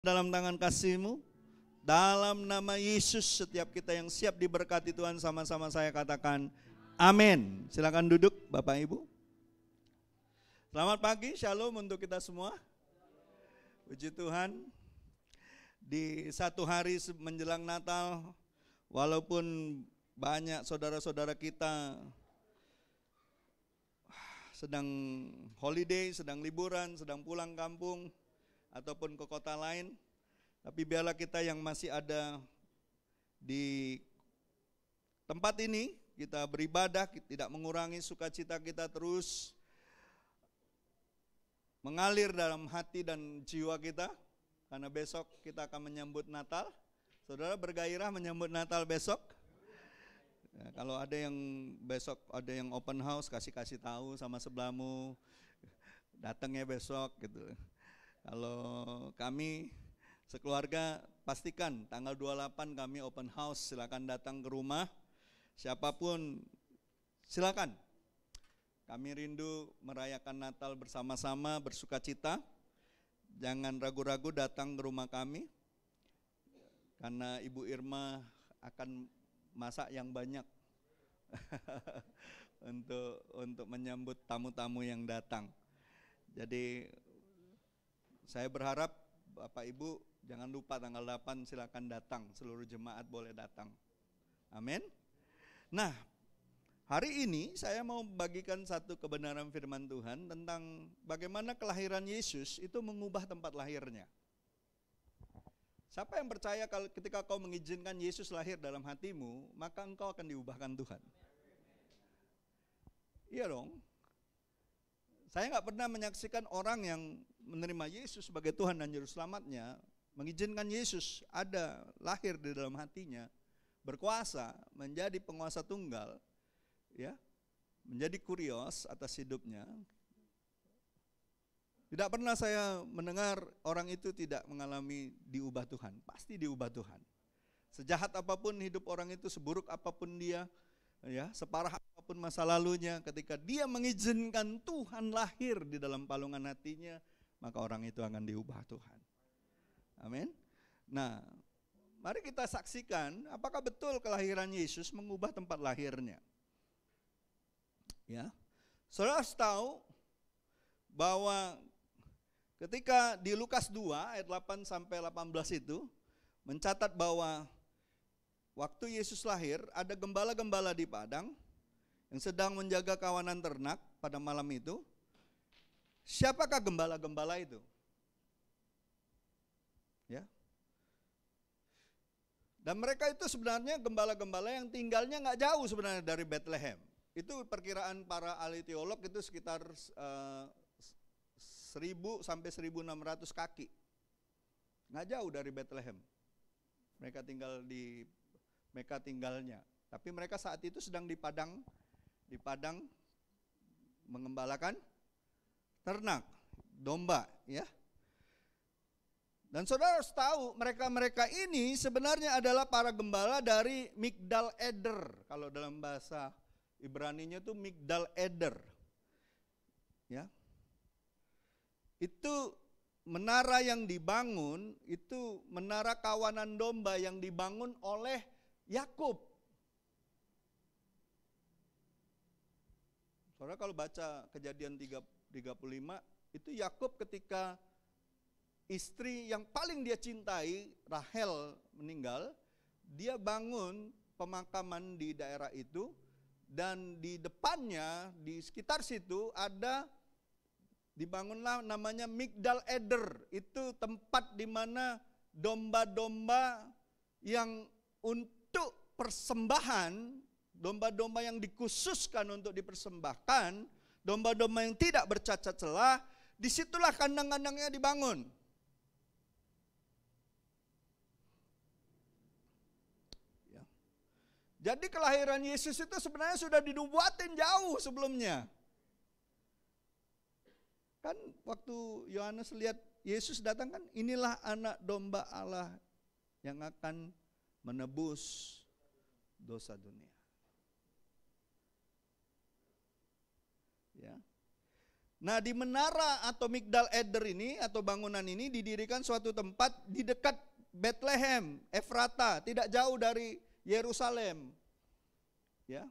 Dalam tangan kasih-Mu, dalam nama Yesus, setiap kita yang siap diberkati Tuhan, sama-sama saya katakan amin. Silakan duduk Bapak Ibu. Selamat pagi, shalom untuk kita semua. Puji Tuhan, di satu hari menjelang Natal, walaupun banyak saudara-saudara kita sedang holiday, sedang liburan, sedang pulang kampung, ataupun ke kota lain, tapi biarlah kita yang masih ada di tempat ini, kita beribadah, tidak mengurangi sukacita kita, terus mengalir dalam hati dan jiwa kita, karena besok kita akan menyambut Natal. Saudara bergairah menyambut Natal besok? Ya, kalau ada yang besok ada yang open house, kasih tahu sama sebelahmu, datangnya besok gitu. Kalau kami sekeluarga pastikan tanggal 28 kami open house, silakan datang ke rumah, siapapun silakan. Kami rindu merayakan Natal bersama-sama, bersukacita. Jangan ragu-ragu datang ke rumah kami, karena Ibu Irma akan masak yang banyak untuk menyambut tamu-tamu yang datang. Jadi saya berharap Bapak Ibu jangan lupa tanggal 8 silakan datang, seluruh jemaat boleh datang. Amin. Nah, hari ini saya mau bagikan satu kebenaran firman Tuhan tentang bagaimana kelahiran Yesus itu mengubah tempat lahirnya. Siapa yang percaya kalau ketika kau mengizinkan Yesus lahir dalam hatimu, maka engkau akan diubahkan Tuhan? Iya dong. Saya nggak pernah menyaksikan orang yang menerima Yesus sebagai Tuhan dan Juru Selamatnya, mengizinkan Yesus ada lahir di dalam hatinya, berkuasa, menjadi penguasa tunggal, ya, menjadi kurios atas hidupnya. Tidak pernah saya mendengar orang itu tidak mengalami diubah Tuhan, pasti diubah Tuhan. Sejahat apapun hidup orang itu, seburuk apapun dia, ya, separah apapun masa lalunya, ketika dia mengizinkan Tuhan lahir di dalam palungan hatinya, maka orang itu akan diubah Tuhan. Amin. Nah, mari kita saksikan apakah betul kelahiran Yesus mengubah tempat lahirnya. Ya, saudara harus tahu bahwa ketika di Lukas 2 ayat 8 sampai 18 itu mencatat bahwa waktu Yesus lahir ada gembala-gembala di padang yang sedang menjaga kawanan ternak pada malam itu. Siapakah gembala-gembala itu? Ya. Dan mereka itu sebenarnya gembala-gembala yang tinggalnya nggak jauh sebenarnya dari Bethlehem. Itu perkiraan para ahli teolog itu sekitar 1000 sampai 1600 kaki. Nggak jauh dari Bethlehem. Mereka tinggalnya. Tapi mereka saat itu sedang di padang mengembalakan ternak, domba, ya. Dan saudara harus tahu mereka ini sebenarnya adalah para gembala dari Migdal Eder. Kalau dalam bahasa Ibraninya itu Migdal Eder. Ya. Itu menara yang dibangun, itu menara kawanan domba yang dibangun oleh Yakub. Saudara kalau baca Kejadian 35, itu Yakub ketika istri yang paling dia cintai, Rahel, meninggal, dia bangun pemakaman di daerah itu, dan di depannya, di sekitar situ dibangunlah namanya Migdal Eder. Itu tempat di mana domba-domba yang untuk persembahan, domba-domba yang dikhususkan untuk dipersembahkan, domba-domba yang tidak bercacat celah, disitulah kandang-kandangnya dibangun. Ya. Jadi kelahiran Yesus itu sebenarnya sudah dinubuatin jauh sebelumnya. Kan waktu Yohanes lihat Yesus datang kan, inilah anak domba Allah yang akan menebus dosa dunia. Ya. Nah, di menara atau Migdal Eder ini atau bangunan ini didirikan suatu tempat di dekat Bethlehem, Efrata, tidak jauh dari Yerusalem. Ya.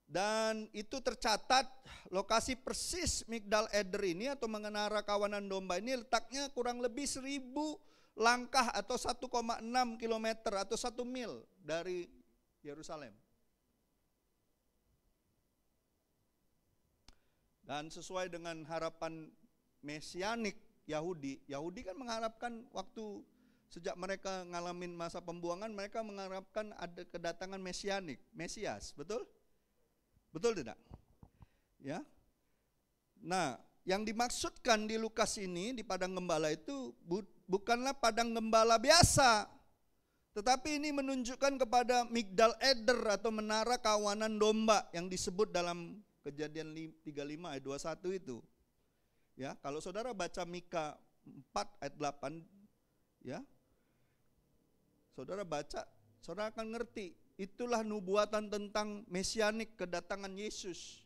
Dan itu tercatat lokasi persis Migdal Eder ini atau menara kawanan domba ini letaknya kurang lebih 1000 langkah atau 1,6 kilometer atau 1 mil dari Yerusalem. Dan sesuai dengan harapan mesianik Yahudi kan mengharapkan waktu sejak mereka ngalamin masa pembuangan, mereka mengharapkan ada kedatangan mesianik, Mesias, betul? Betul tidak? Ya. Nah, yang dimaksudkan di Lukas ini, di padang gembala itu bukanlah padang gembala biasa, tetapi ini menunjukkan kepada Migdal Eder atau menara kawanan domba yang disebut dalam Kejadian 35 ayat 21 itu. Ya, kalau saudara baca Mika 4 ayat 8, ya. Saudara baca, saudara akan ngerti, itulah nubuatan tentang mesianik kedatangan Yesus.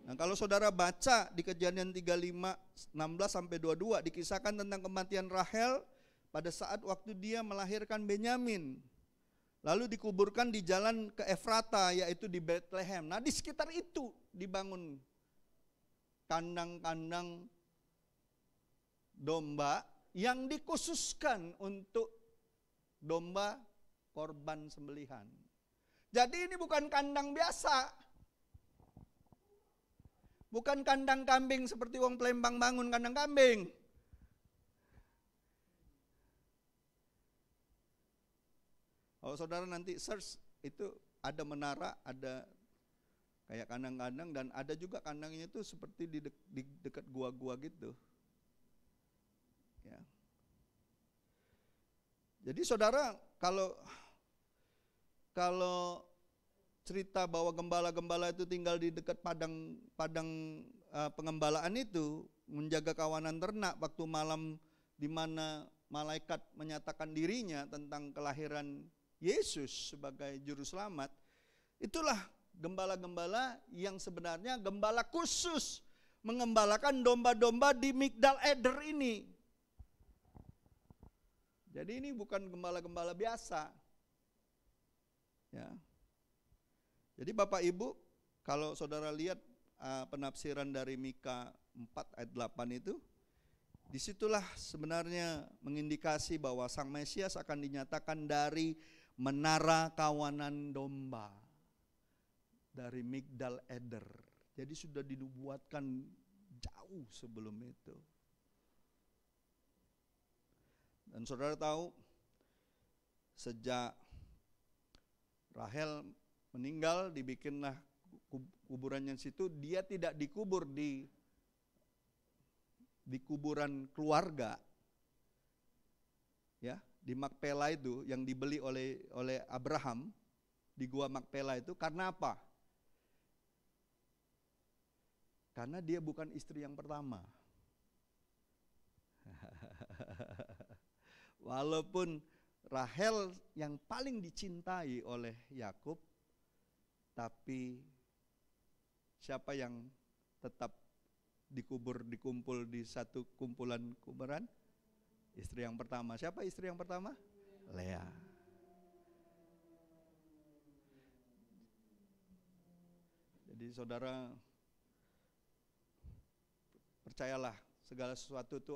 Nah, kalau saudara baca di Kejadian 35 16 sampai 22 dikisahkan tentang kematian Rahel pada saat waktu dia melahirkan Benyamin. Lalu dikuburkan di jalan ke Efrata, yaitu di Bethlehem. Nah, di sekitar itu dibangun kandang-kandang domba yang dikhususkan untuk domba korban sembelihan. Jadi ini bukan kandang biasa. Bukan kandang kambing seperti wong Palembang bangun kandang kambing. Kalau saudara nanti search, itu ada menara, ada kayak kandang-kandang, dan ada juga kandangnya itu seperti di dekat gua-gua gitu. Ya. Jadi saudara, kalau cerita bahwa gembala-gembala itu tinggal di dekat padang pengembalaan itu, menjaga kawanan ternak waktu malam di mana malaikat menyatakan dirinya tentang kelahiran Yesus sebagai juru selamat, itulah gembala-gembala yang sebenarnya gembala khusus mengembalakan domba-domba di Migdal Eder ini. Jadi ini bukan gembala-gembala biasa. Ya. Jadi Bapak Ibu, kalau saudara lihat penafsiran dari Mika 4 ayat 8 itu, disitulah sebenarnya mengindikasi bahwa Sang Mesias akan dinyatakan dari menara kawanan domba, dari Migdal Eder. Jadi sudah dinubuatkan jauh sebelum itu. Dan saudara tahu, sejak Rahel meninggal, dibikinlah kuburannya situ. Dia tidak dikubur di kuburan keluarga, ya, di Makpela itu yang dibeli oleh Abraham di gua Makpela itu. Karena apa? Karena dia bukan istri yang pertama. Walaupun Rahel yang paling dicintai oleh Yakub, tapi siapa yang tetap dikumpul di satu kumpulan kuburan? Istri yang pertama. Siapa istri yang pertama? Lea. Jadi saudara, percayalah segala sesuatu itu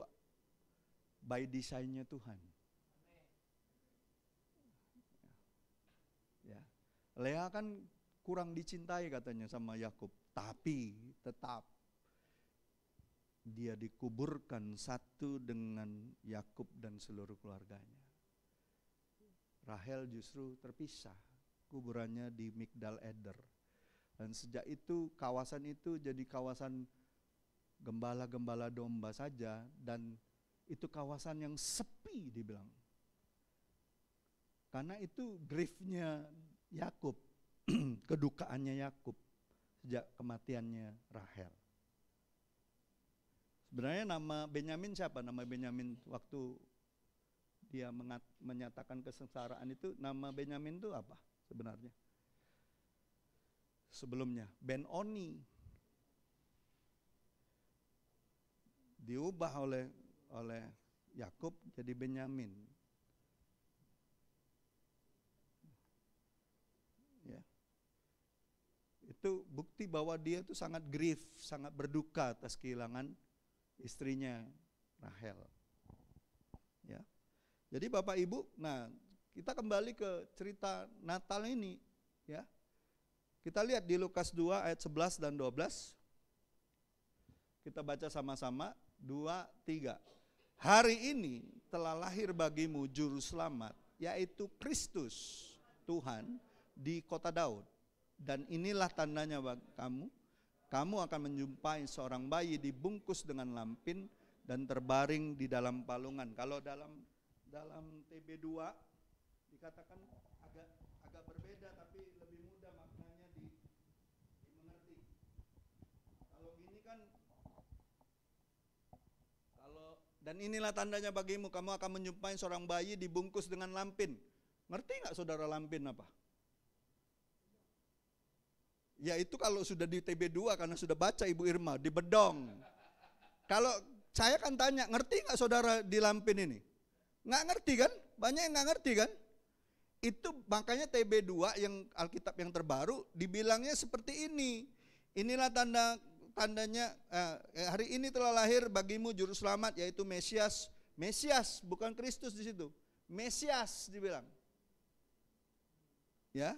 by design-nya Tuhan. Ya. Lea kan kurang dicintai katanya sama Yakub, tapi tetap dia dikuburkan satu dengan Yakub dan seluruh keluarganya. Rahel justru terpisah, kuburannya di Migdal Eder. Dan sejak itu kawasan itu jadi kawasan gembala-gembala domba saja, dan itu kawasan yang sepi dibilang. Karena itu griefnya Yakub, kedukaannya Yakub sejak kematiannya Rahel. Sebenarnya nama Benyamin siapa? Nama Benyamin waktu dia menyatakan kesengsaraan itu, nama Benyamin itu apa sebenarnya? sebelumnya, Ben-Oni. Diubah oleh Yakub jadi Benyamin. Ya. Itu bukti bahwa dia itu sangat grief, sangat berduka atas kehilangan istrinya Rahel. Ya. Jadi Bapak Ibu, nah kita kembali ke cerita Natal ini, ya. Kita lihat di Lukas 2 ayat 11 dan 12. Kita baca sama-sama, 2, 3. Hari ini telah lahir bagimu juru selamat, yaitu Kristus Tuhan di kota Daud. Dan inilah tandanya bagi kamu akan menjumpai seorang bayi dibungkus dengan lampin dan terbaring di dalam palungan. Kalau dalam TB2 dikatakan agak berbeda, tapi lebih mudah maknanya dimengerti. Kalau gini kan, dan inilah tandanya bagimu, kamu akan menjumpai seorang bayi dibungkus dengan lampin. Ngerti nggak saudara lampin apa? Ya itu kalau sudah di TB2 karena sudah baca Ibu Irma, di bedong. Kalau saya kan tanya, ngerti nggak saudara di lampin ini? Nggak ngerti kan? Banyak yang nggak ngerti kan? Itu makanya TB2 yang Alkitab yang terbaru dibilangnya seperti ini. Inilah tandanya hari ini telah lahir bagimu juru selamat, yaitu Mesias. Mesias bukan Kristus di situ. Mesias dibilang. Ya.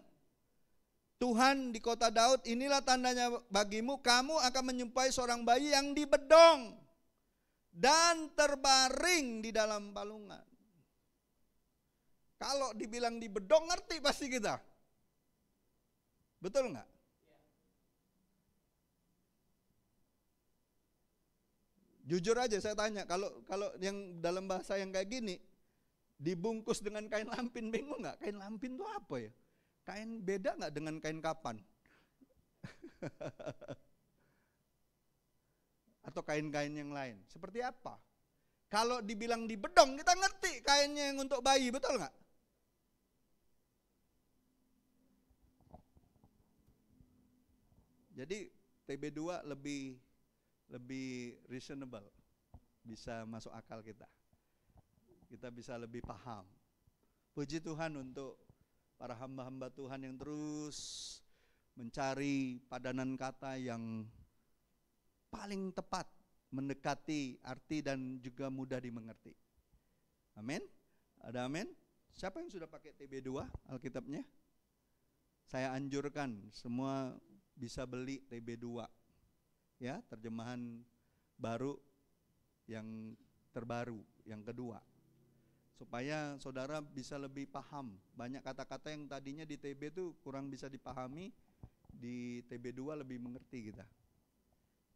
Tuhan di kota Daud, inilah tandanya bagimu, kamu akan menjumpai seorang bayi yang dibedong dan terbaring di dalam palungan. Kalau dibilang dibedong ngerti pasti kita. Betul nggak? Jujur aja saya tanya, kalau yang dalam bahasa yang kayak gini, dibungkus dengan kain lampin, bingung nggak? Kain lampin itu apa ya? Kain beda nggak dengan kain kapan? Atau kain-kain yang lain? Seperti apa? Kalau dibilang di bedong, kita ngerti kainnya yang untuk bayi, betul nggak? Jadi TB2 lebih reasonable, bisa masuk akal kita. Kita bisa lebih paham. Puji Tuhan untuk para hamba-hamba Tuhan yang terus mencari padanan kata yang paling tepat, mendekati arti dan juga mudah dimengerti. Amin. Ada amin? Siapa yang sudah pakai TB2 Alkitabnya? Saya anjurkan semua bisa beli TB2. Ya, terjemahan baru yang terbaru, yang kedua. Supaya saudara bisa lebih paham. Banyak kata-kata yang tadinya di TB itu kurang bisa dipahami, di TB2 lebih mengerti kita.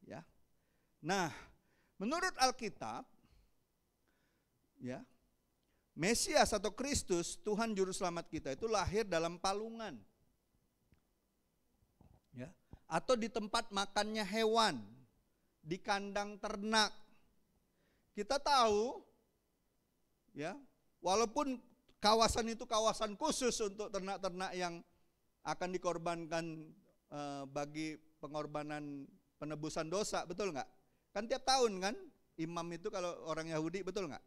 Ya. Nah, menurut Alkitab, ya, Mesias atau Kristus, Tuhan Juru Selamat kita itu lahir dalam palungan. Ya, atau di tempat makannya hewan, di kandang ternak. Kita tahu, ya, walaupun kawasan itu kawasan khusus untuk ternak-ternak yang akan dikorbankan bagi pengorbanan penebusan dosa, betul nggak? Kan tiap tahun kan, imam itu kalau orang Yahudi, betul nggak?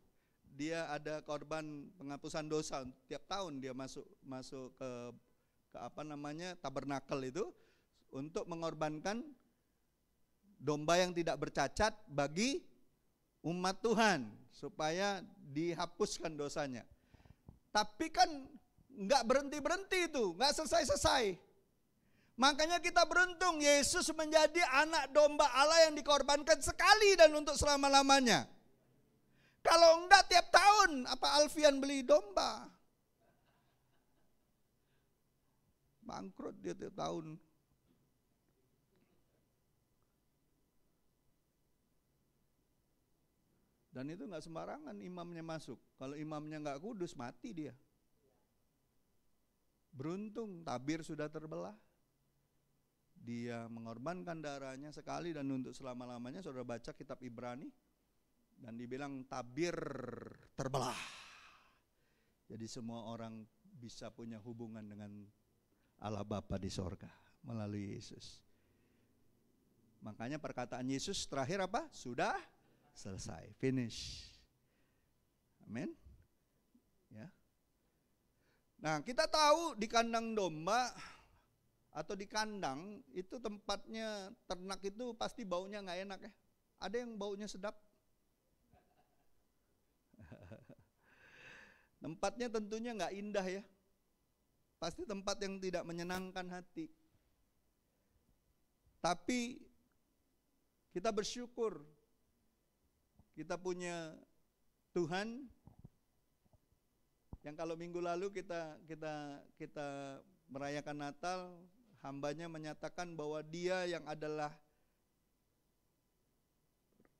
Dia ada korban penghapusan dosa, tiap tahun dia masuk ke apa namanya tabernakel itu untuk mengorbankan domba yang tidak bercacat bagi umat Tuhan supaya dihapuskan dosanya. Tapi kan nggak berhenti itu, nggak selesai. Makanya kita beruntung Yesus menjadi anak domba Allah yang dikorbankan sekali dan untuk selama-lamanya. Kalau enggak tiap tahun apa Alfian beli domba? Bangkrut dia tiap tahun. Dan itu nggak sembarangan imamnya masuk. Kalau imamnya nggak kudus mati dia. Beruntung tabir sudah terbelah. Dia mengorbankan darahnya sekali dan untuk selama-lamanya. Saudara baca kitab Ibrani dan dibilang tabir terbelah. Jadi semua orang bisa punya hubungan dengan Allah Bapa di sorga. Melalui Yesus. Makanya perkataan Yesus terakhir apa? Sudah selesai, finish. Amin. Ya. Nah, kita tahu di kandang domba atau di kandang itu tempatnya ternak itu pasti baunya nggak enak ya. Ada yang baunya sedap. Tempatnya tentunya nggak indah ya. Pasti tempat yang tidak menyenangkan hati. Tapi kita bersyukur kita punya Tuhan yang kalau minggu lalu kita merayakan Natal, hambanya menyatakan bahwa Dia yang adalah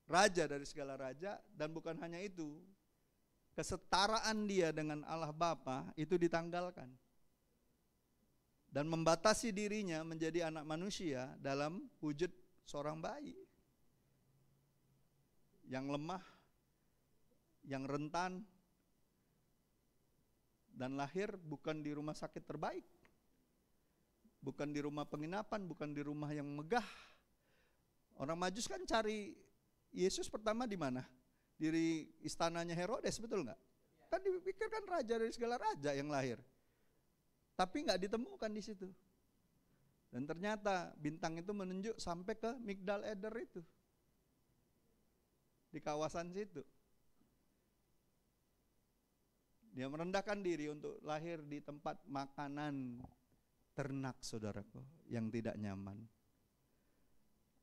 Raja dari segala raja, dan bukan hanya itu, kesetaraan Dia dengan Allah Bapa itu ditanggalkan dan membatasi dirinya menjadi anak manusia dalam wujud seorang bayi yang lemah, yang rentan, dan lahir bukan di rumah sakit terbaik, bukan di rumah penginapan, bukan di rumah yang megah. Orang Majus kan cari Yesus pertama di mana? Di istananya Herodes, betul nggak? Kan dipikirkan raja dari segala raja yang lahir, tapi nggak ditemukan di situ. Dan ternyata bintang itu menunjuk sampai ke Migdal Eder itu, di kawasan situ. Dia merendahkan diri untuk lahir di tempat makanan ternak, saudaraku, yang tidak nyaman.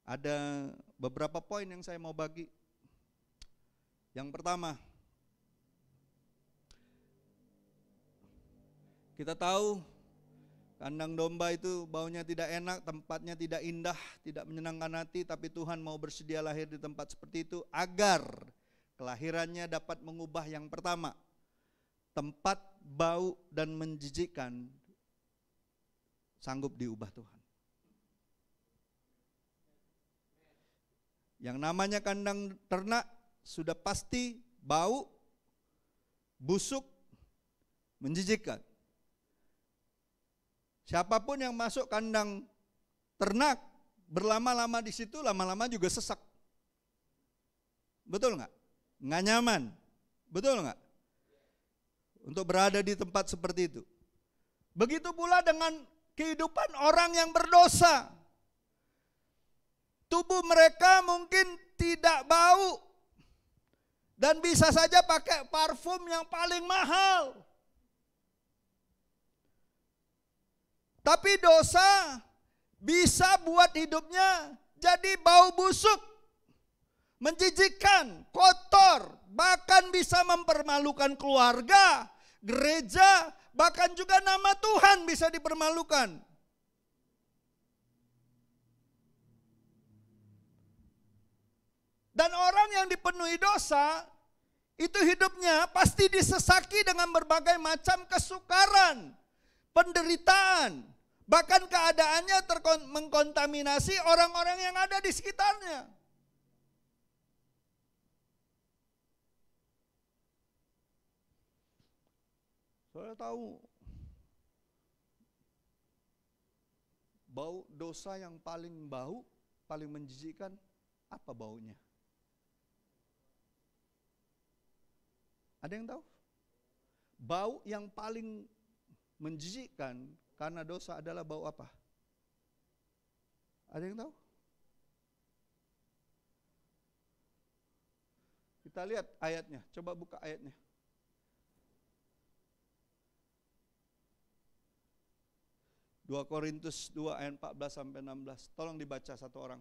Ada beberapa poin yang saya mau bagi. Yang pertama, kita tahu kandang domba itu baunya tidak enak, tempatnya tidak indah, tidak menyenangkan hati, tapi Tuhan mau bersedia lahir di tempat seperti itu agar kelahirannya dapat mengubah yang pertama, tempat bau dan menjijikkan sanggup diubah Tuhan. Yang namanya kandang ternak sudah pasti bau, busuk, menjijikkan. Siapapun yang masuk kandang ternak berlama-lama di situ, lama-lama juga sesak. Betul nggak? Nggak nyaman. Betul nggak? Untuk berada di tempat seperti itu. Begitu pula dengan kehidupan orang yang berdosa. Tubuh mereka mungkin tidak bau dan bisa saja pakai parfum yang paling mahal. Tapi dosa bisa buat hidupnya jadi bau busuk, menjijikkan, kotor, bahkan bisa mempermalukan keluarga, gereja, bahkan juga nama Tuhan bisa dipermalukan. Dan orang yang dipenuhi dosa, itu hidupnya pasti disesaki dengan berbagai macam kesukaran, penderitaan, bahkan keadaannya mengkontaminasi orang-orang yang ada di sekitarnya. Saya tahu bau dosa yang paling bau, paling menjijikkan, apa baunya? Ada yang tahu? Bau yang paling menjijikkan karena dosa adalah bau apa? Ada yang tahu? Kita lihat ayatnya, coba buka ayatnya. Dua Korintus 2 ayat 14 sampai 16. Tolong dibaca satu orang.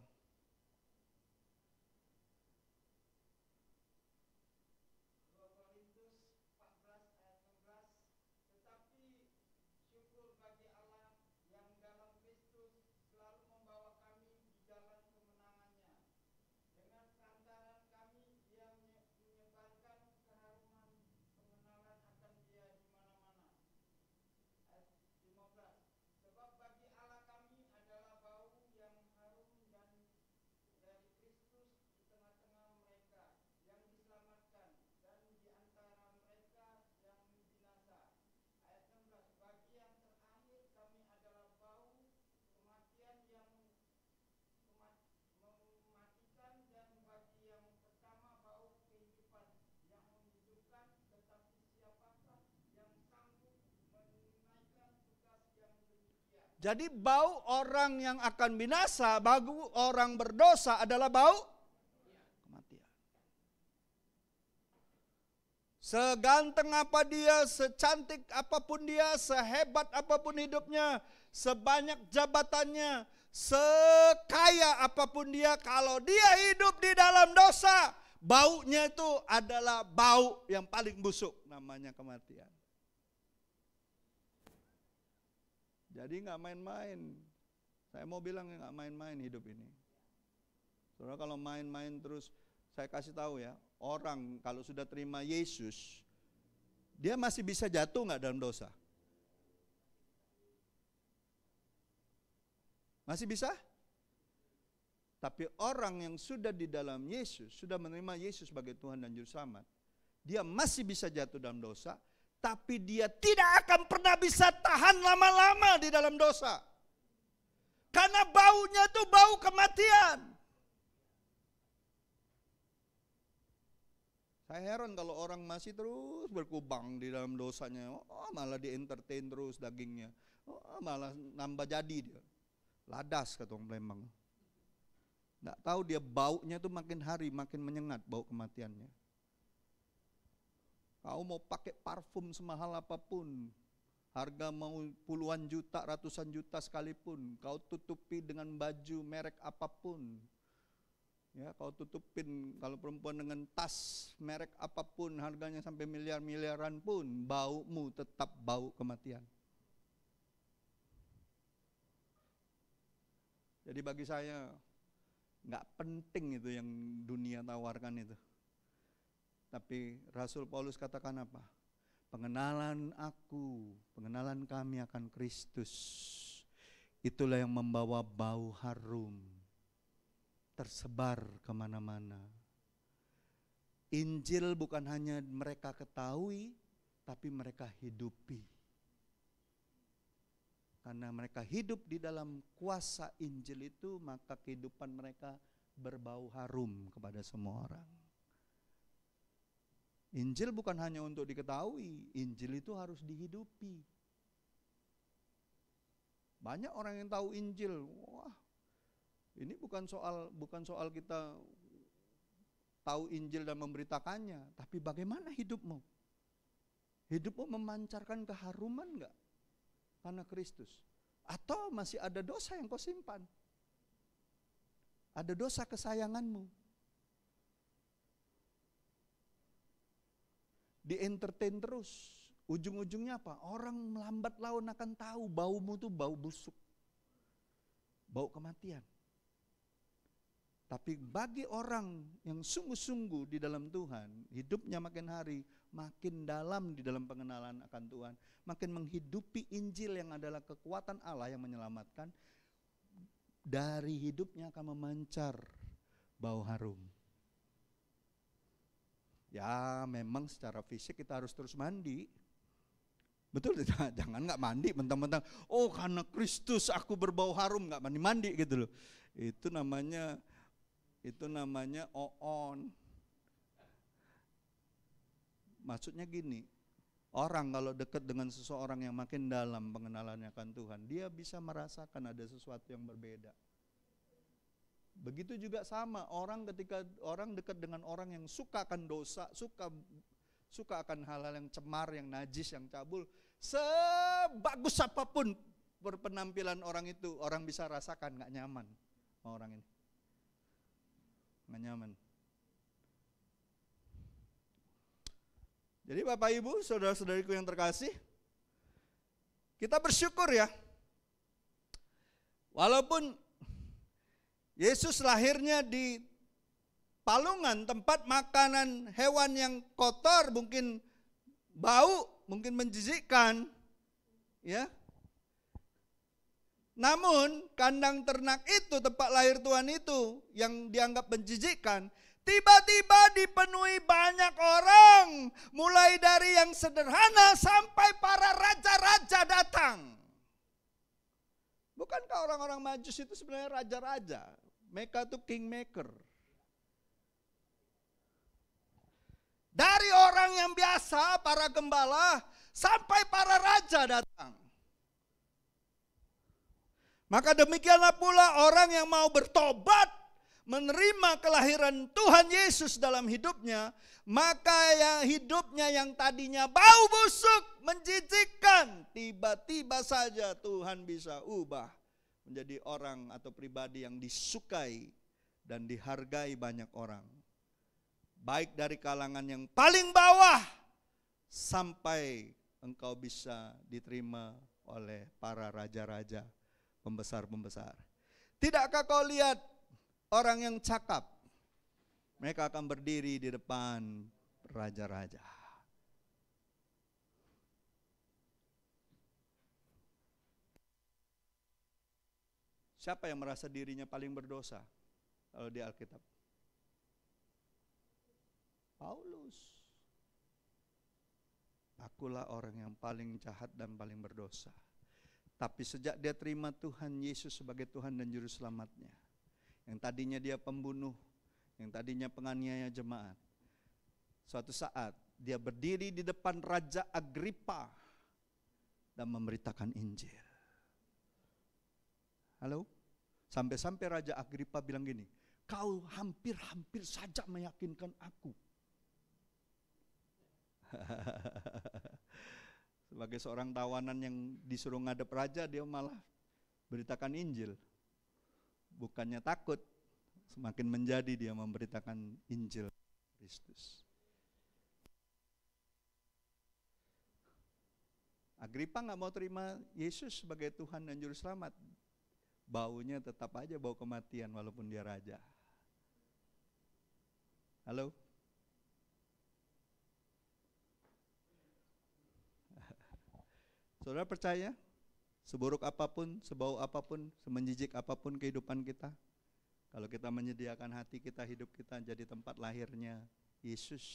Jadi bau orang yang akan binasa, bau orang berdosa adalah bau kematian. Seganteng apa dia, secantik apapun dia, sehebat apapun hidupnya, sebanyak jabatannya, sekaya apapun dia, kalau dia hidup di dalam dosa, baunya itu adalah bau yang paling busuk, namanya kematian. Jadi nggak main-main. Saya mau bilang nggak main-main hidup ini. Saudara, kalau main-main terus, saya kasih tahu ya, orang kalau sudah terima Yesus, dia masih bisa jatuh nggak dalam dosa? Masih bisa? Tapi orang yang sudah di dalam Yesus, sudah menerima Yesus sebagai Tuhan dan Juru Selamat, dia masih bisa jatuh dalam dosa, tapi dia tidak akan pernah bisa tahan lama-lama di dalam dosa. Karena baunya itu bau kematian. Saya heran kalau orang masih terus berkubang di dalam dosanya. Malah di-entertain terus dagingnya. Malah nambah jadi dia. Ladas kata orang Palembang. Nggak tahu dia baunya itu makin hari makin menyengat bau kematiannya. Kau mau pakai parfum semahal apapun, harga mau puluhan juta, ratusan juta sekalipun, kau tutupi dengan baju merek apapun. Ya, kau tutupin kalau perempuan dengan tas merek apapun, harganya sampai miliar-miliaran pun, baumu tetap bau kematian. Jadi bagi saya nggak penting itu yang dunia tawarkan itu. Tapi Rasul Paulus katakan apa? Pengenalan kami akan Kristus, itulah yang membawa bau harum tersebar kemana-mana. Injil bukan hanya mereka ketahui, tapi mereka hidupi. Karena mereka hidup di dalam kuasa Injil itu, maka kehidupan mereka berbau harum kepada semua orang. Injil bukan hanya untuk diketahui, Injil itu harus dihidupi. Banyak orang yang tahu Injil, wah, ini bukan soal kita tahu Injil dan memberitakannya, tapi bagaimana hidupmu? Hidupmu memancarkan keharuman enggak? Karena Kristus. Atau masih ada dosa yang kau simpan? Ada dosa kesayanganmu. Di-entertain terus. Ujung-ujungnya apa? Orang melambat laun akan tahu baumu itu bau busuk. Bau kematian. Tapi bagi orang yang sungguh-sungguh di dalam Tuhan, hidupnya makin hari makin dalam di dalam pengenalan akan Tuhan, makin menghidupi Injil yang adalah kekuatan Allah yang menyelamatkan, dari hidupnya akan memancar bau harum. Ya memang secara fisik kita harus terus mandi. Betul tidak? Jangan nggak mandi mentang-mentang, oh karena Kristus aku berbau harum, nggak mandi-mandi gitu loh. Itu namanya oon. Maksudnya gini, orang kalau dekat dengan seseorang yang makin dalam pengenalannya akan Tuhan, dia bisa merasakan ada sesuatu yang berbeda. Begitu juga sama orang ketika orang dekat dengan orang yang suka akan dosa, suka akan hal-hal yang cemar, yang najis, yang cabul, sebagus apapun berpenampilan orang itu, orang bisa rasakan gak nyaman sama orang ini. Gak nyaman. Jadi Bapak Ibu, saudara-saudariku yang terkasih, kita bersyukur ya. Walaupun Yesus lahirnya di palungan, tempat makanan hewan yang kotor, mungkin bau, mungkin menjijikkan, ya. Namun kandang ternak itu, tempat lahir Tuhan itu yang dianggap menjijikkan, tiba-tiba dipenuhi banyak orang, mulai dari yang sederhana sampai para raja-raja datang. Bukankah orang-orang Majus itu sebenarnya raja-raja? Mereka itu kingmaker. Dari orang yang biasa, para gembala, sampai para raja datang. Maka demikianlah pula orang yang mau bertobat, menerima kelahiran Tuhan Yesus dalam hidupnya, maka yang hidupnya yang tadinya bau busuk, menjijikkan, tiba-tiba saja Tuhan bisa ubah menjadi orang atau pribadi yang disukai dan dihargai banyak orang. Baik dari kalangan yang paling bawah sampai engkau bisa diterima oleh para raja-raja, pembesar-pembesar. Tidakkah kau lihat orang yang cakap? Mereka akan berdiri di depan raja-raja. Siapa yang merasa dirinya paling berdosa kalau di Alkitab? Paulus. Akulah orang yang paling jahat dan paling berdosa. Tapi sejak dia terima Tuhan Yesus sebagai Tuhan dan Juru Selamatnya, yang tadinya dia pembunuh, yang tadinya penganiaya jemaat, suatu saat dia berdiri di depan Raja Agripa dan memberitakan Injil. Halo? Sampai-sampai Raja Agripa bilang gini, kau hampir-hampir saja meyakinkan aku. Sebagai seorang tawanan yang disuruh ngadep raja, dia malah beritakan Injil. Bukannya takut, semakin menjadi dia memberitakan Injil Kristus. Agripa gak mau terima Yesus sebagai Tuhan dan Juru Selamat. Baunya tetap aja bau kematian walaupun dia raja. Halo? Saudara percaya? Seburuk apapun, sebau apapun, semenjijik apapun kehidupan kita, kalau kita menyediakan hati kita, hidup kita jadi tempat lahirnya Yesus,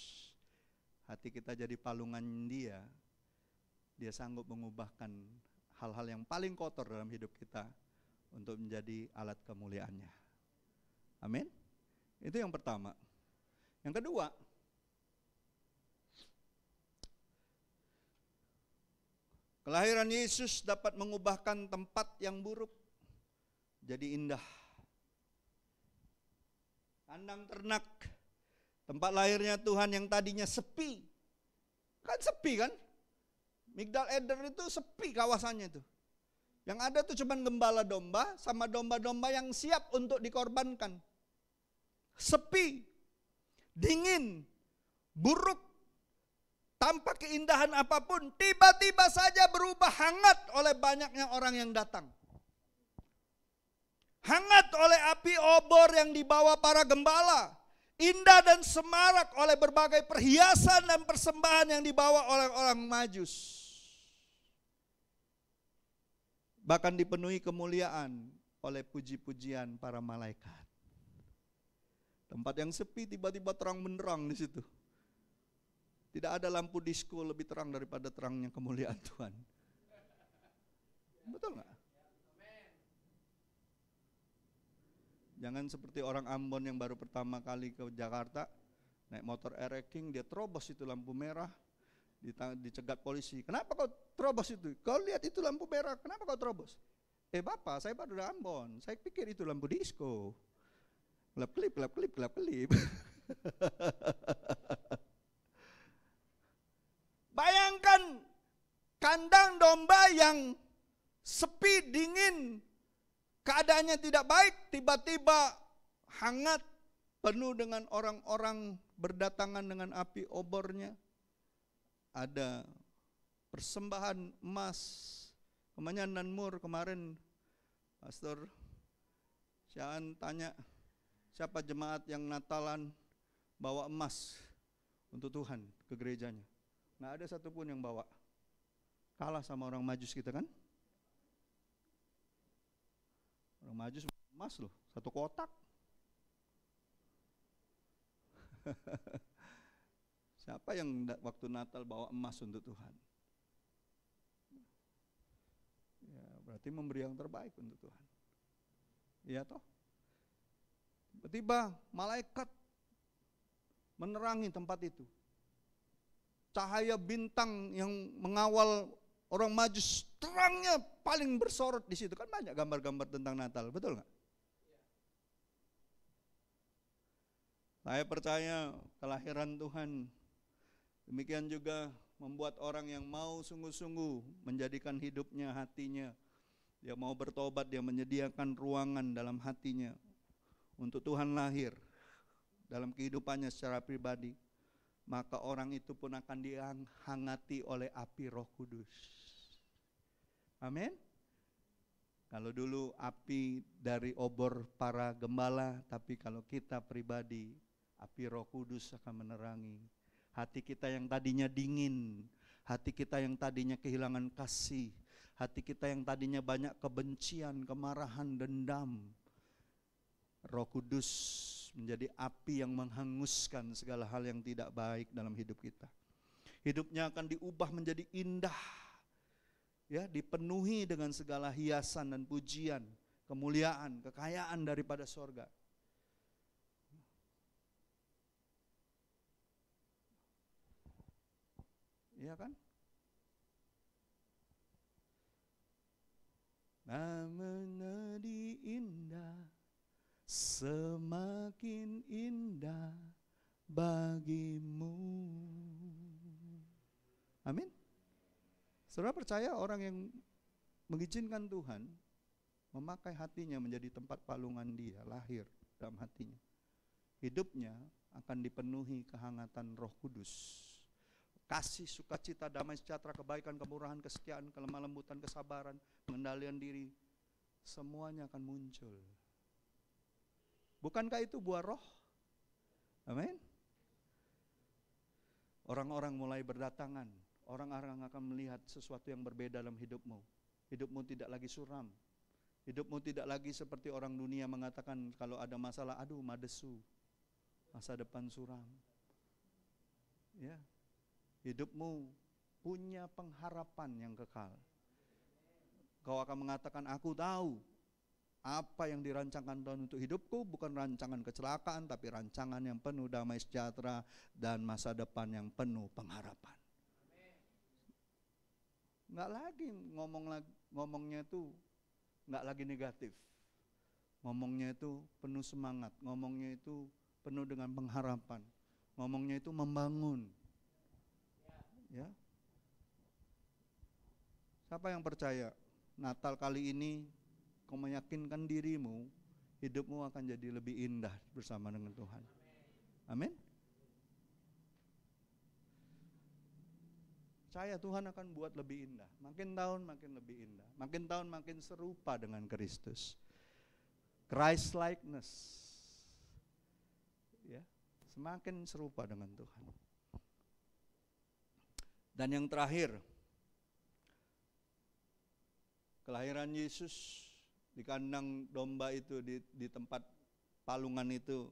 hati kita jadi palungan Dia sanggup mengubahkan hal-hal yang paling kotor dalam hidup kita untuk menjadi alat kemuliaannya. Amin. Itu yang pertama. Yang kedua, kelahiran Yesus dapat mengubahkan tempat yang buruk jadi indah. Kandang ternak, tempat lahirnya Tuhan yang tadinya sepi. Kan sepi kan? Migdal Eder itu sepi kawasannya itu. Yang ada tuh cuma gembala domba sama domba-domba yang siap untuk dikorbankan. Sepi, dingin, buruk, tanpa keindahan apapun, tiba-tiba saja berubah hangat oleh banyaknya orang yang datang. Hangat oleh api obor yang dibawa para gembala. Indah dan semarak oleh berbagai perhiasan dan persembahan yang dibawa oleh orang Majus. Bahkan dipenuhi kemuliaan oleh puji-pujian para malaikat. Tempat yang sepi tiba-tiba terang benderang di situ. Tidak ada lampu disko lebih terang daripada terangnya kemuliaan Tuhan. Betul nggak? Jangan seperti orang Ambon yang baru pertama kali ke Jakarta, naik motor Ereking, dia terobos itu lampu merah, dicegat polisi. Kenapa kau terobos itu? Kau lihat itu lampu merah, kenapa kau terobos? Bapak, saya baru dari Ambon, saya pikir itu lampu disko. Gelap-kelip, gelap-kelip, gelap-kelip. Bayangkan kandang domba yang sepi, dingin, keadaannya tidak baik, tiba-tiba hangat, penuh dengan orang-orang berdatangan dengan api obornya. Ada persembahan emas. Namanya Nanmur kemarin, Pastor Syaan tanya, siapa jemaat yang Natalan bawa emas untuk Tuhan ke gerejanya? Nggak ada satupun yang bawa. Kalah sama orang Majus kita kan? Orang Majus emas loh, satu kotak. Siapa yang waktu Natal bawa emas untuk Tuhan? Ya, berarti memberi yang terbaik untuk Tuhan. Iya toh? Tiba-tiba malaikat menerangi tempat itu. Cahaya bintang yang mengawal Orang Majus terangnya paling bersorot di situ. Kan banyak gambar-gambar tentang Natal, betul nggak? Saya percaya kelahiran Tuhan demikian juga membuat orang yang mau sungguh-sungguh menjadikan hidupnya, hatinya, dia mau bertobat, dia menyediakan ruangan dalam hatinya untuk Tuhan lahir dalam kehidupannya secara pribadi, maka orang itu pun akan dihangati oleh api Roh Kudus. Amin. Kalau dulu api dari obor para gembala, tapi kalau kita pribadi, api Roh Kudus akan menerangi hati kita yang tadinya dingin, hati kita yang tadinya kehilangan kasih, hati kita yang tadinya banyak kebencian, kemarahan, dendam. Roh Kudus menjadi api yang menghanguskan segala hal yang tidak baik dalam hidup kita. Hidupnya akan diubah menjadi indah, ya, dipenuhi dengan segala hiasan dan pujian, kemuliaan, kekayaan daripada sorga. Iya kan? Menjadi indah, semakin indah bagimu. Amin. Saudara percaya orang yang mengizinkan Tuhan memakai hatinya menjadi tempat palungan dia, lahir dalam hatinya, hidupnya akan dipenuhi kehangatan Roh Kudus. Kasih, sukacita, damai sejahtera, kebaikan, kemurahan, kesetiaan, kelemah lembutan, kesabaran, pengendalian diri, semuanya akan muncul. Bukankah itu buah roh? Amin. Orang-orang mulai berdatangan, orang-orang akan melihat sesuatu yang berbeda dalam hidupmu. Hidupmu tidak lagi suram. Hidupmu tidak lagi seperti orang dunia mengatakan kalau ada masalah, aduh madesu, masa depan suram. Ya. Hidupmu punya pengharapan yang kekal. Kau akan mengatakan, aku tahu apa yang dirancangkan Tuhan untuk hidupku bukan rancangan kecelakaan, tapi rancangan yang penuh damai sejahtera dan masa depan yang penuh pengharapan. Nggak lagi ngomongnya itu nggak lagi negatif. Ngomongnya itu penuh semangat, ngomongnya itu penuh dengan pengharapan, ngomongnya itu membangun. Ya. Siapa yang percaya Natal kali ini kau meyakinkan dirimu, hidupmu akan jadi lebih indah bersama dengan Tuhan. Amin. Percaya Tuhan akan buat lebih indah. Makin tahun makin lebih indah. Makin tahun makin serupa dengan Kristus. Christ likeness. Ya, semakin serupa dengan Tuhan. Dan yang terakhir, kelahiran Yesus di kandang domba itu, di tempat palungan itu,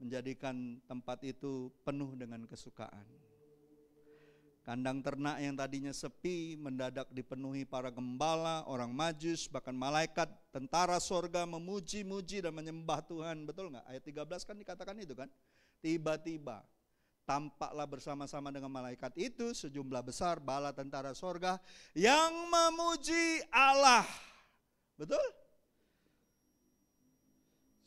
menjadikan tempat itu penuh dengan kesukaan. Kandang ternak yang tadinya sepi mendadak dipenuhi para gembala, orang Majus, bahkan malaikat, tentara sorga memuji-muji dan menyembah Tuhan. Betul nggak? Ayat 13 kan dikatakan itu kan. Tiba-tiba tampaklah bersama-sama dengan malaikat itu sejumlah besar bala tentara sorga yang memuji Allah. Betul?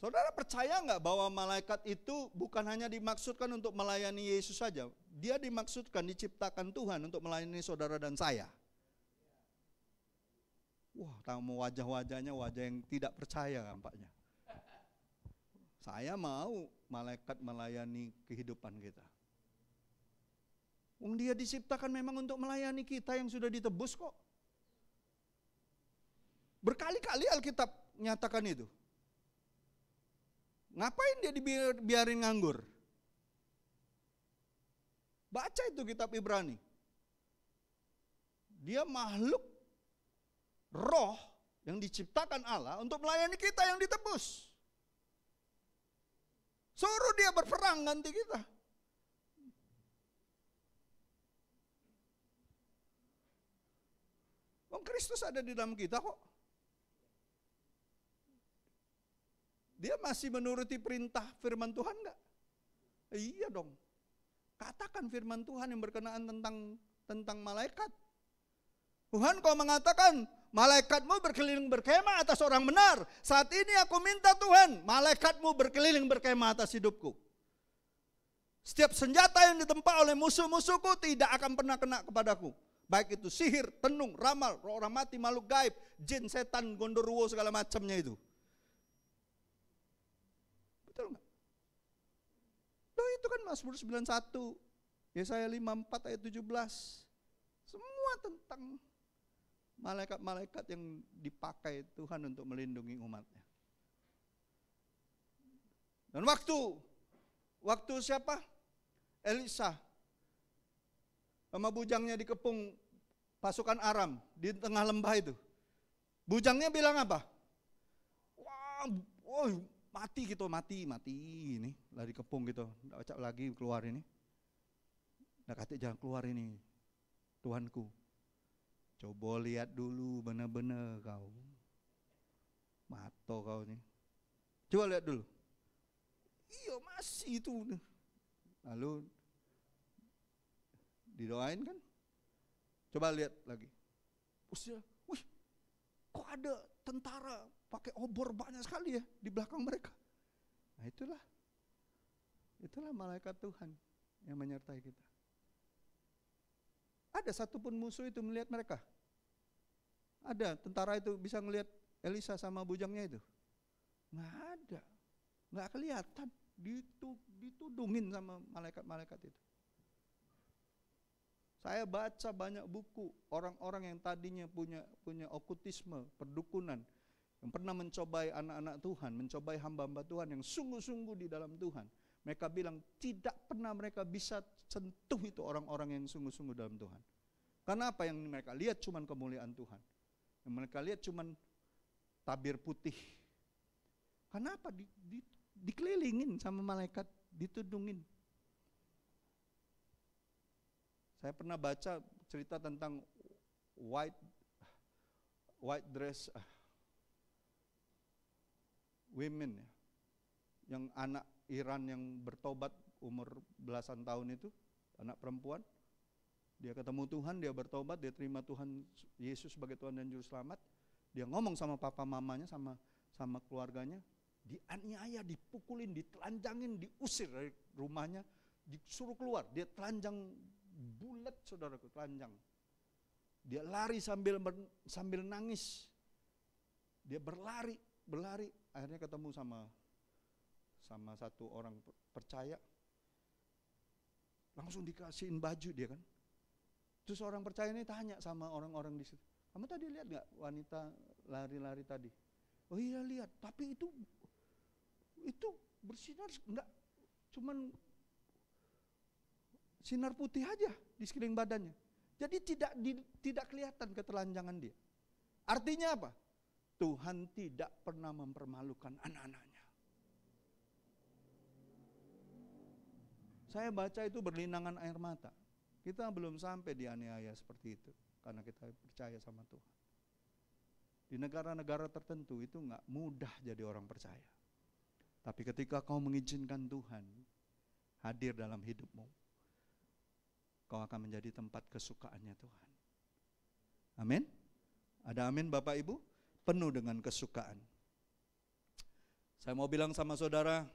Saudara percaya nggak bahwa malaikat itu bukan hanya dimaksudkan untuk melayani Yesus saja. Dia dimaksudkan, diciptakan Tuhan untuk melayani saudara dan saya. Wah, tahu wajah-wajahnya wajah yang tidak percaya nampaknya. Saya mau malaikat melayani kehidupan kita. Dia diciptakan memang untuk melayani kita yang sudah ditebus kok. Berkali-kali Alkitab nyatakan itu. Ngapain dia dibiarin nganggur? Baca itu kitab Ibrani. Dia makhluk roh yang diciptakan Allah untuk melayani kita yang ditebus. Suruh dia berperang ganti kita. Kristus ada di dalam kita kok. Dia masih menuruti perintah firman Tuhan enggak? Iya dong. Katakan firman Tuhan yang berkenaan tentang malaikat. Tuhan, kau mengatakan malaikatmu berkeliling berkemah atas orang benar. Saat ini aku minta Tuhan, malaikatmu berkeliling berkemah atas hidupku. Setiap senjata yang ditempa oleh musuh-musuhku tidak akan pernah kena kepadaku. Baik itu sihir, tenung, ramal, roh orang mati, makhluk gaib, jin, setan, gondoruo, segala macamnya itu. Betul nggak? Loh, itu kan Mazmur 91, Yesaya 54 ayat 17. Semua tentang malaikat-malaikat yang dipakai Tuhan untuk melindungi umatnya. Dan waktu siapa? Elisa sama bujangnya dikepung pasukan Aram di tengah lembah itu. Bujangnya bilang apa? Wah, oh, mati gitu, mati ini, lari kepung gitu, nggak cak lagi keluar ini. Nggak kata jangan keluar ini, Tuhanku. Coba lihat dulu benar-benar kau. Mato kau nih. Coba lihat dulu. Iya masih itu. Lalu didoain kan? Coba lihat lagi. Wih, kok ada tentara pakai obor banyak sekali ya di belakang mereka. Nah itulah malaikat Tuhan yang menyertai kita. Ada satupun musuh itu melihat mereka? Ada tentara itu bisa melihat Elisa sama bujangnya itu? Nggak ada, nggak kelihatan, ditudungin sama malaikat-malaikat itu. Saya baca banyak buku orang-orang yang tadinya punya okultisme, perdukunan, yang pernah mencobai anak-anak Tuhan, mencobai hamba-hamba Tuhan yang sungguh-sungguh di dalam Tuhan. Mereka bilang tidak pernah mereka bisa sentuh itu orang-orang yang sungguh-sungguh dalam Tuhan. Karena apa yang mereka lihat cuman kemuliaan Tuhan. Yang mereka lihat cuman tabir putih. Karena apa? Dikelilingin sama malaikat, ditudungin. Saya pernah baca cerita tentang white dress women ya. Yang anak Iran yang bertobat umur belasan tahun itu, anak perempuan, dia ketemu Tuhan, dia bertobat, dia terima Tuhan Yesus sebagai Tuhan dan Juru Selamat. Dia ngomong sama papa mamanya, sama keluarganya, dianiaya, dipukulin, ditelanjangin, diusir dari rumahnya, disuruh keluar, dia telanjang bulat saudaraku, telanjang. Dia lari sambil nangis, dia berlari, akhirnya ketemu sama satu orang percaya, langsung dikasihin baju dia kan. Terus orang percaya ini tanya sama orang-orang di situ, kamu tadi lihat nggak wanita lari-lari tadi? Oh iya lihat, tapi itu bersinar nggak, cuman sinar putih aja di sekeliling badannya. Jadi tidak kelihatan ketelanjangan dia. Artinya apa? Tuhan tidak pernah mempermalukan anak-anaknya. Saya baca itu berlinangan air mata. Kita belum sampai dianiaya seperti itu karena kita percaya sama Tuhan. Di negara-negara tertentu itu nggak mudah jadi orang percaya. Tapi ketika kau mengizinkan Tuhan hadir dalam hidupmu, kau akan menjadi tempat kesukaannya Tuhan. Amin. Ada amin Bapak Ibu? Penuh dengan kesukaan. Saya mau bilang sama saudara,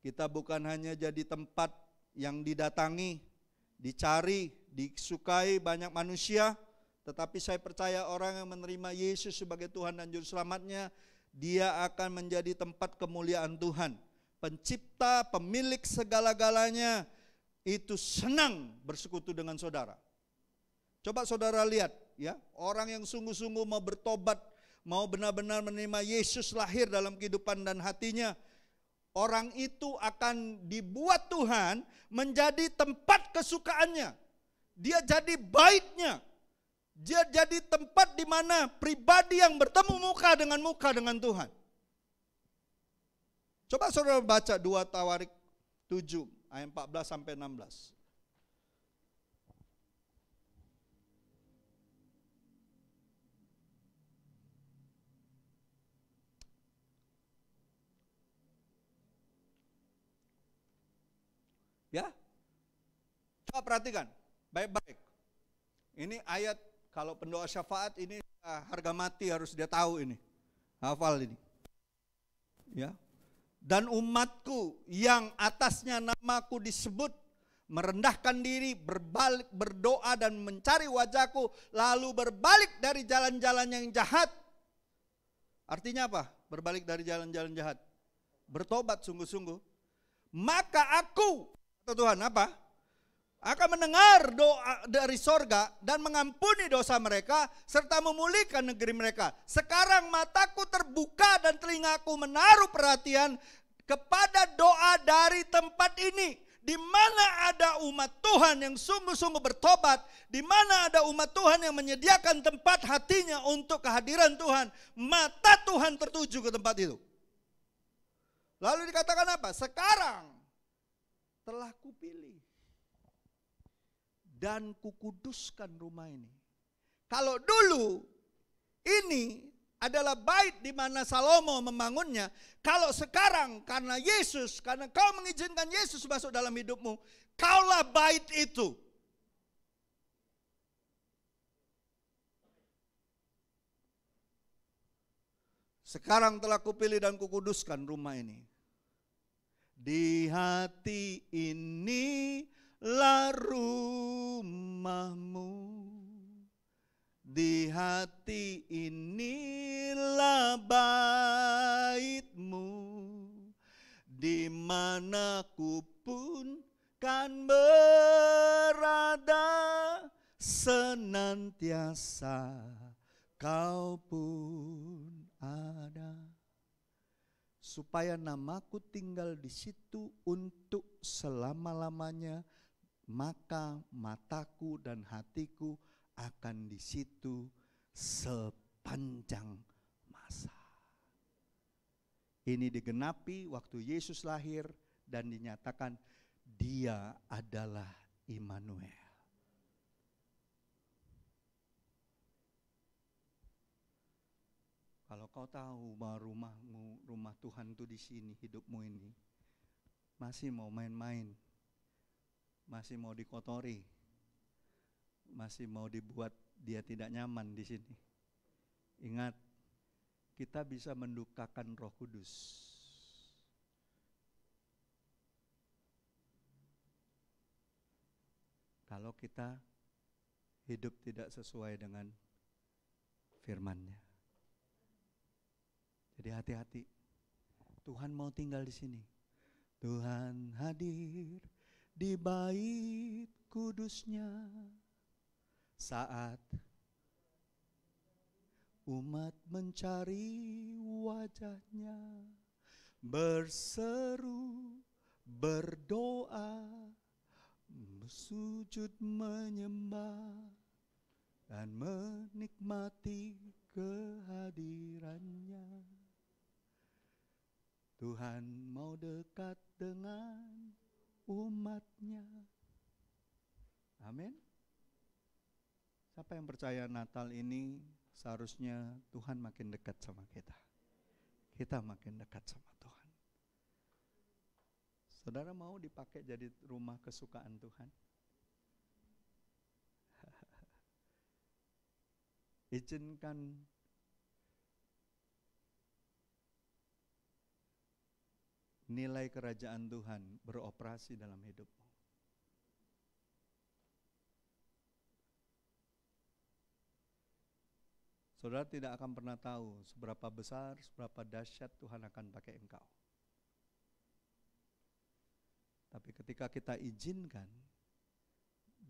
kita bukan hanya jadi tempat yang didatangi, dicari, disukai banyak manusia, tetapi saya percaya orang yang menerima Yesus sebagai Tuhan dan Juru Selamatnya, dia akan menjadi tempat kemuliaan Tuhan. Pencipta, pemilik segala-galanya, itu senang bersekutu dengan saudara. Coba saudara lihat ya, orang yang sungguh-sungguh mau bertobat, mau benar-benar menerima Yesus lahir dalam kehidupan dan hatinya, orang itu akan dibuat Tuhan menjadi tempat kesukaannya. Dia jadi baitnya. Dia jadi tempat di mana pribadi yang bertemu muka dengan Tuhan. Coba saudara baca 2 Tawarik 7 ayat 14 sampai 16. Ya, coba perhatikan baik-baik. Ini ayat Kalau pendoa syafaat ini harga mati harus dia tahu ini. Hafal ini. Ya. Dan umatku yang atasnya namaku disebut merendahkan diri, berbalik, berdoa dan mencari wajahku, lalu berbalik dari jalan-jalan yang jahat. Artinya apa? Berbalik dari jalan-jalan jahat. Bertobat sungguh-sungguh. Maka aku, kata Tuhan apa? Akan mendengar doa dari sorga dan mengampuni dosa mereka serta memulihkan negeri mereka. Sekarang mataku terbuka dan telingaku menaruh perhatian kepada doa dari tempat ini. Di mana ada umat Tuhan yang sungguh-sungguh bertobat, di mana ada umat Tuhan yang menyediakan tempat hatinya untuk kehadiran Tuhan, mata Tuhan tertuju ke tempat itu. Lalu dikatakan apa? Sekarang telah kupilih dan kukuduskan rumah ini. Kalau dulu ini adalah bait di mana Salomo membangunnya. Kalau sekarang karena Yesus, karena kau mengizinkan Yesus masuk dalam hidupmu, kaulah bait itu. Sekarang telah kupilih dan kukuduskan rumah ini. Di hati ini lah rumahmu, di hati inilah baitmu, di mana ku pun kan berada, senantiasa kau pun ada. Supaya namaku tinggal di situ untuk selama-lamanya, maka mataku dan hatiku akan di situ sepanjang masa. Ini digenapi waktu Yesus lahir dan dinyatakan dia adalah Immanuel. Kalau kau tahu bahwa rumahmu, rumah Tuhan itu di sini, hidupmu ini, masih mau main-main, masih mau dikotori, masih mau dibuat dia tidak nyaman di sini. Ingat, kita bisa mendukakan Roh Kudus. Kalau kita hidup tidak sesuai dengan firman-Nya. Jadi hati-hati. Tuhan mau tinggal di sini. Tuhan hadir di bait kudusnya saat umat mencari wajahnya, berseru, berdoa, sujud menyembah dan menikmati kehadirannya. Tuhan mau dekat dengan umatnya. Amin. Siapa yang percaya Natal ini seharusnya Tuhan makin dekat sama kita. Kita makin dekat sama Tuhan. Saudara mau dipakai jadi rumah kesukaan Tuhan? Izinkan nilai kerajaan Tuhan beroperasi dalam hidupmu. Saudara tidak akan pernah tahu seberapa besar, seberapa dahsyat Tuhan akan pakai engkau. Tapi ketika kita izinkan,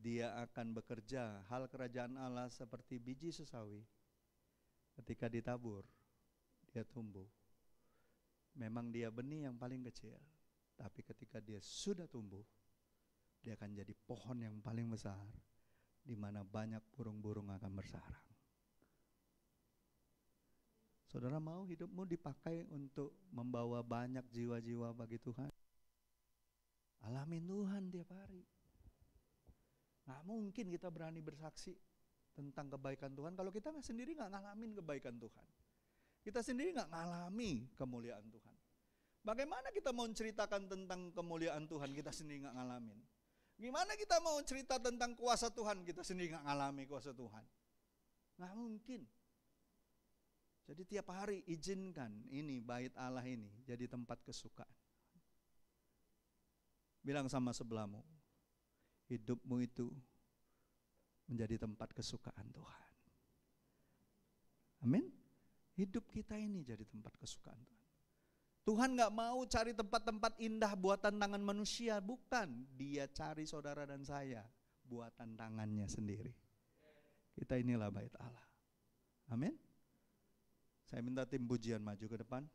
Dia akan bekerja hal kerajaan Allah seperti biji sesawi. Ketika ditabur, dia tumbuh. Memang dia benih yang paling kecil, tapi ketika dia sudah tumbuh, dia akan jadi pohon yang paling besar, di mana banyak burung-burung akan bersarang. Saudara mau hidupmu dipakai untuk membawa banyak jiwa-jiwa bagi Tuhan? Alamin Tuhan tiap hari. Nggak mungkin kita berani bersaksi tentang kebaikan Tuhan kalau kita sendiri nggak ngalamin kebaikan Tuhan. Kita sendiri nggak ngalami kemuliaan Tuhan. Bagaimana kita mau ceritakan tentang kemuliaan Tuhan, kita sendiri nggak ngalamin? Gimana kita mau cerita tentang kuasa Tuhan, kita sendiri nggak ngalami kuasa Tuhan? Nggak mungkin. Jadi tiap hari izinkan ini bait Allah ini jadi tempat kesukaan. Bilang sama sebelahmu, hidupmu itu menjadi tempat kesukaan Tuhan. Amin. Hidup kita ini jadi tempat kesukaan Tuhan. Tuhan gak mau cari tempat-tempat indah buatan tangan manusia, bukan. Dia cari saudara dan saya, buatan tangannya sendiri. Kita inilah bait Allah. Amin. Saya minta tim pujian maju ke depan.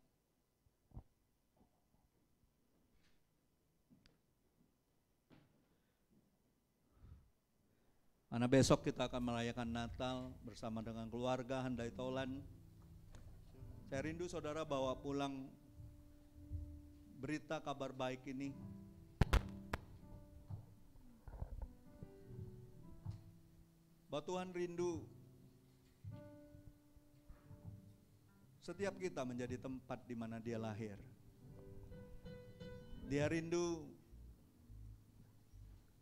Karena besok kita akan merayakan Natal bersama dengan keluarga Handai Tolan. Saya rindu saudara bawa pulang berita kabar baik ini. Bahwa Tuhan rindu setiap kita menjadi tempat di mana Dia lahir. Dia rindu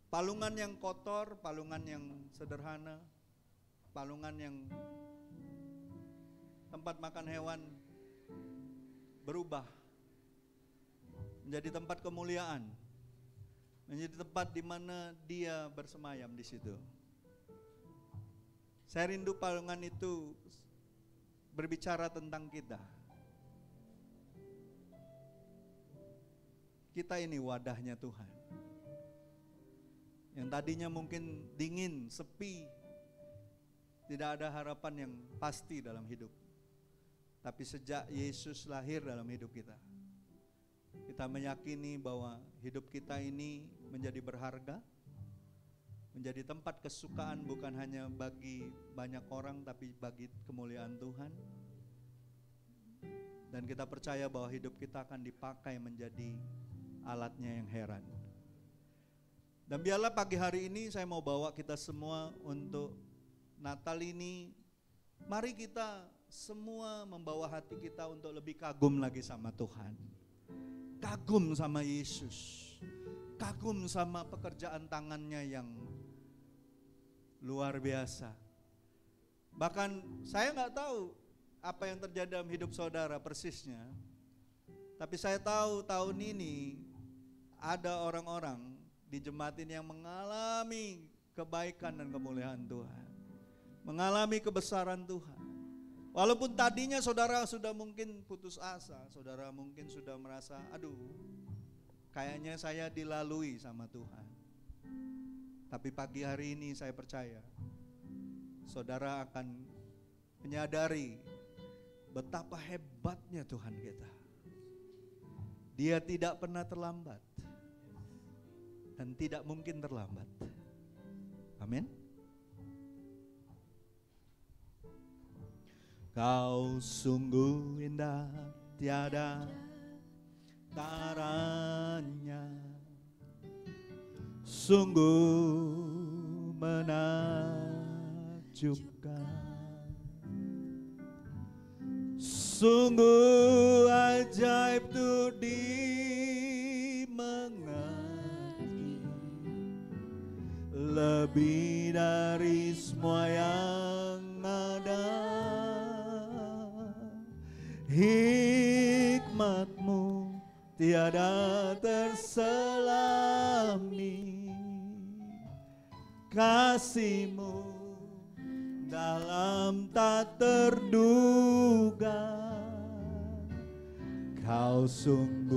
palungan yang kotor, palungan yang sederhana, palungan yang tempat makan hewan berubah menjadi tempat kemuliaan, menjadi tempat di mana Dia bersemayam di situ. Saya rindu palungan itu berbicara tentang kita. Kita ini wadahnya Tuhan. Yang tadinya mungkin dingin, sepi, tidak ada harapan yang pasti dalam hidup. Tapi sejak Yesus lahir dalam hidup kita, kita meyakini bahwa hidup kita ini menjadi berharga, menjadi tempat kesukaan bukan hanya bagi banyak orang tapi bagi kemuliaan Tuhan. Dan kita percaya bahwa hidup kita akan dipakai menjadi alatnya yang heran. Dan biarlah pagi hari ini saya mau bawa kita semua untuk Natal ini, mari kita semua membawa hati kita untuk lebih kagum lagi sama Tuhan. Kagum sama Yesus, kagum sama pekerjaan tangannya yang luar biasa. Bahkan saya gak tahu apa yang terjadi dalam hidup saudara persisnya, tapi saya tahu tahun ini ada orang-orang di jemaat ini yang mengalami kebaikan dan kemuliaan Tuhan, mengalami kebesaran Tuhan. Walaupun tadinya saudara sudah mungkin putus asa, saudara mungkin sudah merasa, aduh kayaknya saya dilalui sama Tuhan. Tapi pagi hari ini saya percaya saudara akan menyadari betapa hebatnya Tuhan kita. Dia tidak pernah terlambat dan tidak mungkin terlambat. Amin. Kau sungguh indah, tiada taranya, sungguh menakjubkan, sungguh ajaib tuh dimengerti, lebih dari semua yang ada. Hikmatmu tiada terselami, kasihmu dalam tak terduga. Kau sungguh